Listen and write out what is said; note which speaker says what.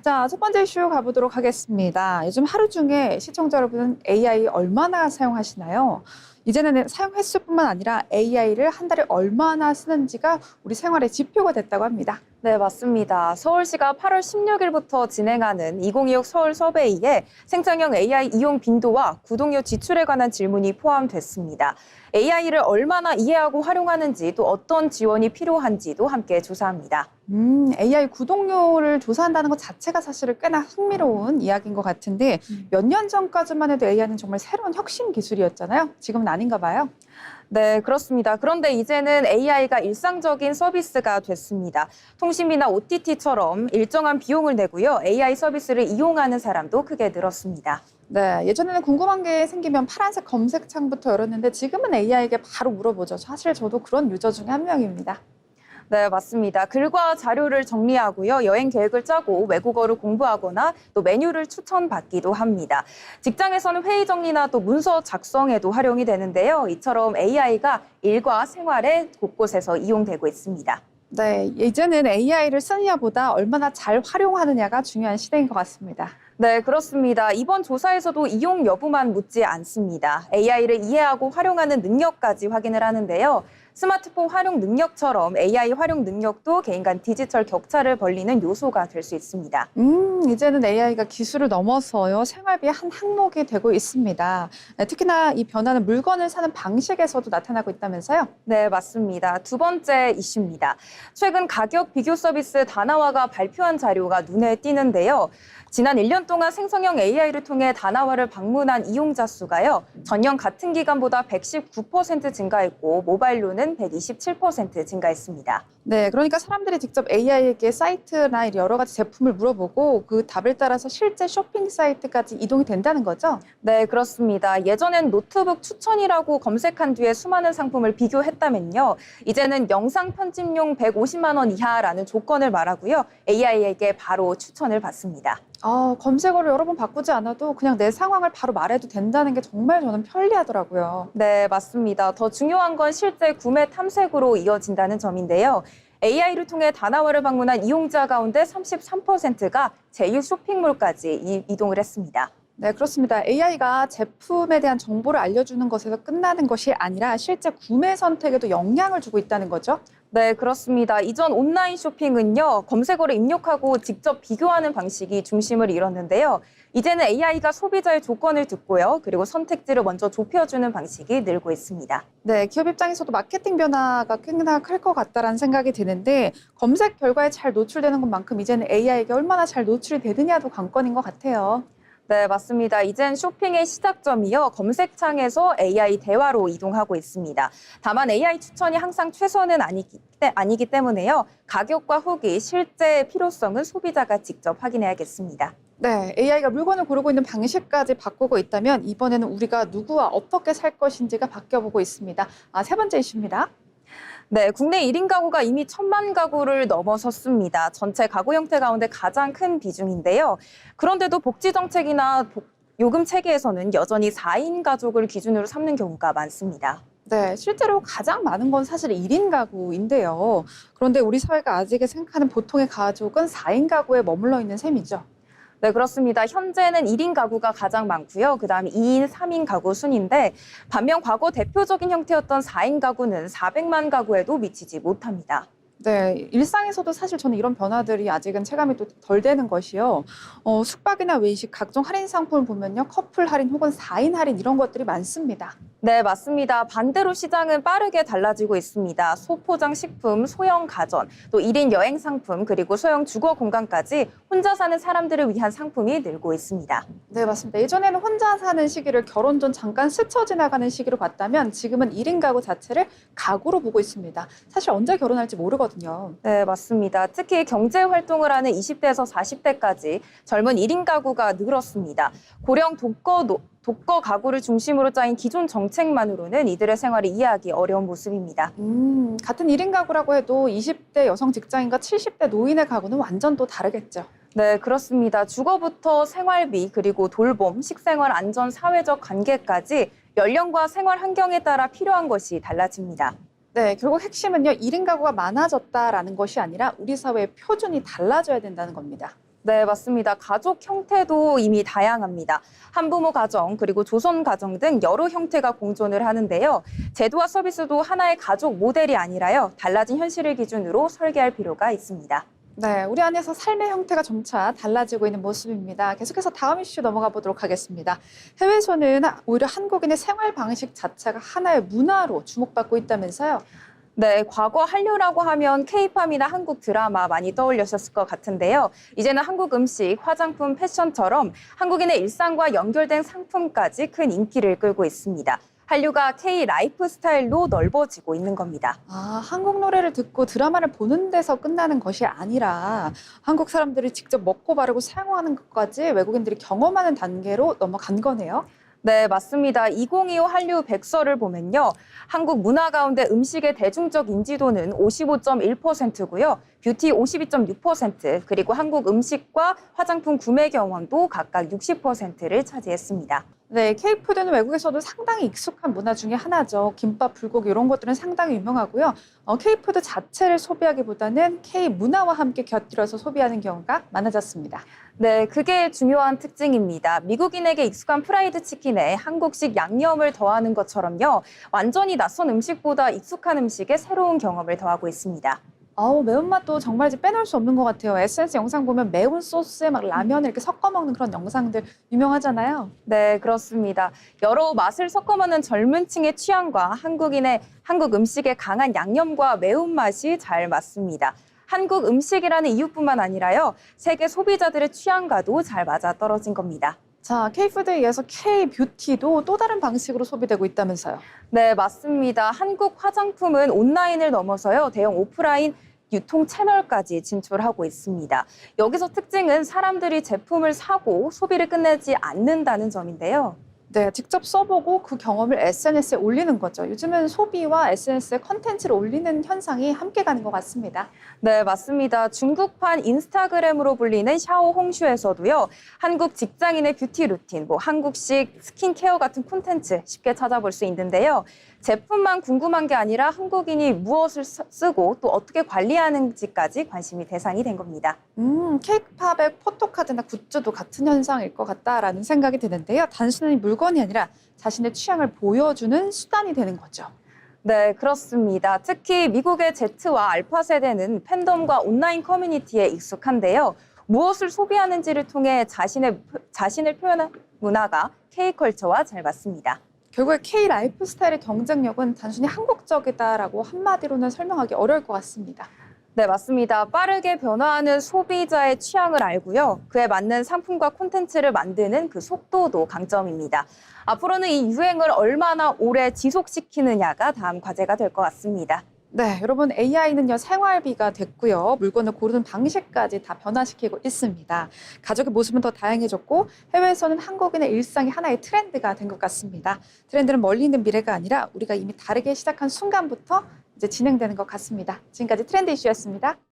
Speaker 1: 자, 첫 번째 이슈 가보도록 하겠습니다. 요즘 하루 중에 시청자 여러분은 AI 얼마나 사용하시나요? 이제는 사용 횟수뿐만 아니라 AI를 한 달에 얼마나 쓰는지가 우리 생활의 지표가 됐다고 합니다.
Speaker 2: 네, 맞습니다. 서울시가 8월 16일부터 진행하는 2026 서울 서베이에 생성형 AI 이용 빈도와 구독료 지출에 관한 질문이 포함됐습니다. AI를 얼마나 이해하고 활용하는지 또 어떤 지원이 필요한지도 함께 조사합니다.
Speaker 1: AI 구독료를 조사한다는 것 자체가 사실은 꽤나 흥미로운 이야기인 것 같은데 몇 년 전까지만 해도 AI는 정말 새로운 혁신 기술이었잖아요. 지금은 아닌가 봐요.
Speaker 2: 네, 그렇습니다. 그런데 이제는 AI가 일상적인 서비스가 됐습니다. 통신비나 OTT처럼 일정한 비용을 내고요. AI 서비스를 이용하는 사람도 크게 늘었습니다.
Speaker 1: 네, 예전에는 궁금한 게 생기면 파란색 검색창부터 열었는데 지금은 AI에게 바로 물어보죠. 사실 저도 그런 유저 중에 한 명입니다.
Speaker 2: 네, 맞습니다. 글과 자료를 정리하고요. 여행 계획을 짜고 외국어를 공부하거나 또 메뉴를 추천받기도 합니다. 직장에서는 회의 정리나 또 문서 작성에도 활용이 되는데요. 이처럼 AI가 일과 생활에 곳곳에서 이용되고 있습니다.
Speaker 1: 네, 이제는 AI를 쓰느냐보다 얼마나 잘 활용하느냐가 중요한 시대인 것 같습니다.
Speaker 2: 네, 그렇습니다. 이번 조사에서도 이용 여부만 묻지 않습니다. AI를 이해하고 활용하는 능력까지 확인을 하는데요. 스마트폰 활용 능력처럼 AI 활용 능력도 개인 간 디지털 격차를 벌리는 요소가 될 수 있습니다.
Speaker 1: 이제는 AI가 기술을 넘어서요, 생활비의 한 항목이 되고 있습니다. 네, 특히나 이 변화는 물건을 사는 방식에서도 나타나고 있다면서요?
Speaker 2: 네, 맞습니다. 두 번째 이슈입니다. 최근 가격 비교 서비스 다나와가 발표한 자료가 눈에 띄는데요. 지난 1년 동안 생성형 AI를 통해 다나와를 방문한 이용자 수가요. 전년 같은 기간보다 119% 증가했고 모바일로는 127% 증가했습니다.
Speaker 1: 네, 그러니까 사람들이 직접 AI에게 사이트나 여러 가지 제품을 물어보고 그 답을 따라서 실제 쇼핑 사이트까지 이동이 된다는 거죠?
Speaker 2: 네, 그렇습니다. 예전엔 노트북 추천이라고 검색한 뒤에 수많은 상품을 비교했다면요. 이제는 영상 편집용 150만 원 이하라는 조건을 말하고요. AI에게 바로 추천을 받습니다.
Speaker 1: 검색어를 여러 번 바꾸지 않아도 그냥 내 상황을 바로 말해도 된다는 게 정말 저는 편리하더라고요.
Speaker 2: 네, 맞습니다. 더 중요한 건 실제 구매 탐색으로 이어진다는 점인데요. AI를 통해 다나와를 방문한 이용자 가운데 33%가 제2 쇼핑몰까지 이동을 했습니다.
Speaker 1: 네, 그렇습니다. AI가 제품에 대한 정보를 알려주는 것에서 끝나는 것이 아니라 실제 구매 선택에도 영향을 주고 있다는 거죠?
Speaker 2: 네, 그렇습니다. 이전 온라인 쇼핑은요, 검색어를 입력하고 직접 비교하는 방식이 중심을 이뤘는데요. 이제는 AI가 소비자의 조건을 듣고요, 그리고 선택지를 먼저 좁혀주는 방식이 늘고 있습니다.
Speaker 1: 네, 기업 입장에서도 마케팅 변화가 꽤나 클 것 같다라는 생각이 드는데 검색 결과에 잘 노출되는 것만큼 이제는 AI에게 얼마나 잘 노출이 되느냐도 관건인 것 같아요.
Speaker 2: 네, 맞습니다. 이젠 쇼핑의 시작점이요. 검색창에서 AI 대화로 이동하고 있습니다. 다만 AI 추천이 항상 최선은 아니기 때문에요. 가격과 후기, 실제 필요성은 소비자가 직접 확인해야겠습니다.
Speaker 1: 네, AI가 물건을 고르고 있는 방식까지 바꾸고 있다면 이번에는 우리가 누구와 어떻게 살 것인지가 바뀌어보고 있습니다. 세 번째 이슈입니다.
Speaker 2: 네, 국내 1인 가구가 이미 1,000만 가구를 넘어섰습니다. 전체 가구 형태 가운데 가장 큰 비중인데요. 그런데도 복지 정책이나 요금 체계에서는 여전히 4인 가족을 기준으로 삼는 경우가 많습니다.
Speaker 1: 네, 실제로 가장 많은 건 사실 1인 가구인데요. 그런데 우리 사회가 아직 생각하는 보통의 가족은 4인 가구에 머물러 있는 셈이죠.
Speaker 2: 네, 그렇습니다. 현재는 1인 가구가 가장 많고요. 그다음에 2인, 3인 가구 순인데 반면 과거 대표적인 형태였던 4인 가구는 400만 가구에도 미치지 못합니다.
Speaker 1: 네, 일상에서도 사실 저는 이런 변화들이 아직은 체감이 또 덜 되는 것이요. 숙박이나 외식, 각종 할인 상품을 보면요. 커플 할인 혹은 4인 할인 이런 것들이 많습니다.
Speaker 2: 네, 맞습니다. 반대로 시장은 빠르게 달라지고 있습니다. 소포장 식품, 소형 가전, 또 1인 여행 상품, 그리고 소형 주거 공간까지 혼자 사는 사람들을 위한 상품이 늘고 있습니다.
Speaker 1: 네, 맞습니다. 예전에는 혼자 사는 시기를 결혼 전 잠깐 스쳐 지나가는 시기로 봤다면 지금은 1인 가구 자체를 가구로 보고 있습니다. 사실 언제 결혼할지 모르거든요.
Speaker 2: 네, 맞습니다. 특히 경제 활동을 하는 20대에서 40대까지 젊은 1인 가구가 늘었습니다. 고령 독거 가구를 중심으로 짜인 기존 정책만으로는 이들의 생활을 이해하기 어려운 모습입니다.
Speaker 1: 같은 1인 가구라고 해도 20대 여성 직장인과 70대 노인의 가구는 완전 또 다르겠죠.
Speaker 2: 네, 그렇습니다. 주거부터 생활비, 그리고 돌봄, 식생활 안전, 사회적 관계까지 연령과 생활 환경에 따라 필요한 것이 달라집니다.
Speaker 1: 네, 결국 핵심은요, 1인 가구가 많아졌다라는 것이 아니라 우리 사회의 표준이 달라져야 된다는 겁니다.
Speaker 2: 네, 맞습니다. 가족 형태도 이미 다양합니다. 한부모 가정, 그리고 조선 가정 등 여러 형태가 공존을 하는데요. 제도와 서비스도 하나의 가족 모델이 아니라요. 달라진 현실을 기준으로 설계할 필요가 있습니다.
Speaker 1: 네, 우리 안에서 삶의 형태가 점차 달라지고 있는 모습입니다. 계속해서 다음 이슈 넘어가 보도록 하겠습니다. 해외에서는 오히려 한국인의 생활 방식 자체가 하나의 문화로 주목받고 있다면서요.
Speaker 2: 네, 과거 한류라고 하면 케이팝이나 한국 드라마 많이 떠올리셨을 것 같은데요. 이제는 한국 음식, 화장품, 패션처럼 한국인의 일상과 연결된 상품까지 큰 인기를 끌고 있습니다. 한류가 K 라이프 스타일로 넓어지고 있는 겁니다.
Speaker 1: 아, 한국 노래를 듣고 드라마를 보는 데서 끝나는 것이 아니라 한국 사람들이 직접 먹고 바르고 사용하는 것까지 외국인들이 경험하는 단계로 넘어간 거네요.
Speaker 2: 네, 맞습니다. 2025 한류 백서를 보면요. 한국 문화 가운데 음식의 대중적 인지도는 55.1%고요. 뷰티 52.6%, 그리고 한국 음식과 화장품 구매 경험도 각각 60%를 차지했습니다.
Speaker 1: 네, K푸드는 외국에서도 상당히 익숙한 문화 중에 하나죠. 김밥, 불고기 이런 것들은 상당히 유명하고요. K푸드 자체를 소비하기보다는 K 문화와 함께 곁들여서 소비하는 경우가 많아졌습니다.
Speaker 2: 네, 그게 중요한 특징입니다. 미국인에게 익숙한 프라이드 치킨에 한국식 양념을 더하는 것처럼요. 완전히 낯선 음식보다 익숙한 음식에 새로운 경험을 더하고 있습니다.
Speaker 1: 매운맛도 정말 이제 빼놓을 수 없는 것 같아요. SNS 영상 보면 매운 소스에 막 라면을 이렇게 섞어 먹는 그런 영상들 유명하잖아요.
Speaker 2: 네, 그렇습니다. 여러 맛을 섞어 먹는 젊은 층의 취향과 한국 음식의 강한 양념과 매운맛이 잘 맞습니다. 한국 음식이라는 이유뿐만 아니라요. 세계 소비자들의 취향과도 잘 맞아떨어진 겁니다.
Speaker 1: 자, K푸드에 이어서 K뷰티도 또 다른 방식으로 소비되고 있다면서요.
Speaker 2: 네, 맞습니다. 한국 화장품은 온라인을 넘어서요. 대형 오프라인 유통 채널까지 진출하고 있습니다. 여기서 특징은 사람들이 제품을 사고 소비를 끝내지 않는다는 점인데요.
Speaker 1: 네, 직접 써보고 그 경험을 SNS에 올리는 거죠. 요즘은 소비와 SNS에 컨텐츠를 올리는 현상이 함께 가는 것 같습니다.
Speaker 2: 네, 맞습니다. 중국판 인스타그램으로 불리는 샤오 홍슈에서도요. 한국 직장인의 뷰티 루틴, 한국식 스킨케어 같은 콘텐츠 쉽게 찾아볼 수 있는데요. 제품만 궁금한 게 아니라 한국인이 무엇을 쓰고 또 어떻게 관리하는지까지 관심이 대상이 된 겁니다.
Speaker 1: 케이크팝의 포토카드나 굿즈도 같은 현상일 것 같다라는 생각이 드는데요. 단순히 물건이 아니라 자신의 취향을 보여주는 수단이 되는 거죠.
Speaker 2: 네, 그렇습니다. 특히 미국의 Z와 알파 세대는 팬덤과 온라인 커뮤니티에 익숙한데요. 무엇을 소비하는지를 통해 자신을 표현한 문화가 K컬처와 잘 맞습니다.
Speaker 1: 결국에 K 라이프 스타일의 경쟁력은 단순히 한국적이다라고 한마디로는 설명하기 어려울 것 같습니다.
Speaker 2: 네, 맞습니다. 빠르게 변화하는 소비자의 취향을 알고요. 그에 맞는 상품과 콘텐츠를 만드는 그 속도도 강점입니다. 앞으로는 이 유행을 얼마나 오래 지속시키느냐가 다음 과제가 될 것 같습니다.
Speaker 1: 네, 여러분 AI는요 생활비가 됐고요. 물건을 고르는 방식까지 다 변화시키고 있습니다. 가족의 모습은 더 다양해졌고 해외에서는 한국인의 일상이 하나의 트렌드가 된 것 같습니다. 트렌드는 멀리 있는 미래가 아니라 우리가 이미 다르게 시작한 순간부터 이제 진행되는 것 같습니다. 지금까지 트렌드 이슈였습니다.